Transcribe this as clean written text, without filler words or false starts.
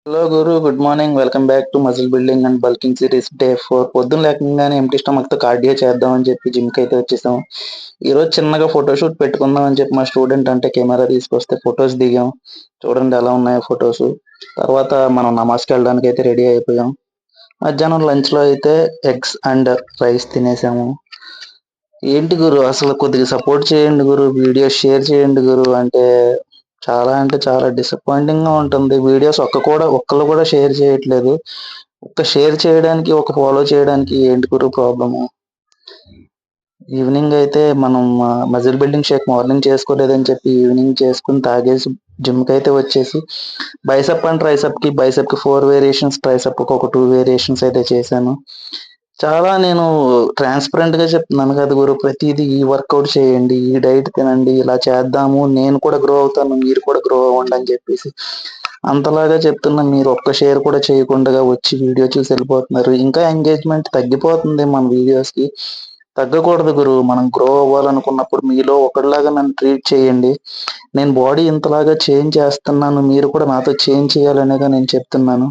Hello Guru, good morning. Welcome back to muscle building and bulking series day 4. పొద్దున్న లేకగానే empty స్టమక్తో cardio చేద్దామని చెప్పి జిమ్కి అయితే వచ్చేసాం. ఈరోజు చిన్నగా ఫోటోషూట్ పెట్టుకుందాం అని చెప్పి మా స్టూడెంట్ అంటే కెమెరా తీసుకొస్తే ఫొటోస్ దిగాం. చూడండి ఎలా ఉన్నాయో ఫొటోస్. తర్వాత మనం నమాజ్కి వెళ్ళడానికి అయితే రెడీ అయిపోయాం. మధ్యాహ్నం లంచ్లో అయితే ఎగ్స్ అండ్ రైస్ తినేసాము. ఏంటి గురు, అసలు కొద్దిగా సపోర్ట్ చేయండి గురు, వీడియో షేర్ చేయండి గురు. అంటే చాలా డిసప్పాయింటింగ్ గా ఉంటుంది. వీడియోస్ ఒక్కళ్ళు కూడా షేర్ చేయట్లేదు. ఒక్క షేర్ చేయడానికి, ఒక ఫాలో చేయడానికి ఏంటి గురు ప్రాబ్లము? ఈవినింగ్ అయితే మనం మజిల్ బిల్డింగ్ షేక్ మార్నింగ్ చేసుకోలేదని చెప్పి ఈవినింగ్ చేసుకుని తాగేసి జిమ్కి అయితే వచ్చేసి బైసెప్ అండ్ బైసెప్ కి 4 వేరియేషన్స్, ట్రైసెప్ కి ఒక 2 వేరియేషన్స్ అయితే చేశాను. నేను ట్రాన్స్పరెంట్ గా చెప్తున్నాను కదా గురు, ప్రతిదీ ఈ వర్కౌట్ చేయండి, ఈ డైట్ తినండి, ఇలా చేద్దాము, నేను కూడా గ్రో అవుతాను, మీరు కూడా గ్రో అవ్వండి అని చెప్పేసి అంతలాగా చెప్తున్నా. మీరు ఒక్క షేర్ కూడా చేయకుండా వచ్చి వీడియో చూసి వెళ్ళిపోతున్నారు. ఇంకా ఎంగేజ్మెంట్ తగ్గిపోతుంది మన వీడియోస్ కి. తగ్గకూడదు గురు, మనం గ్రో అవ్వాలనుకున్నప్పుడు మీలో ఒకటిలాగా నన్ను ట్రీట్ చేయండి. నేను బాడీ ఇంతలాగా చేంజ్ చేస్తున్నాను, మీరు కూడా నాతో చేంజ్ చేయాలనేగా నేను చెప్తున్నాను.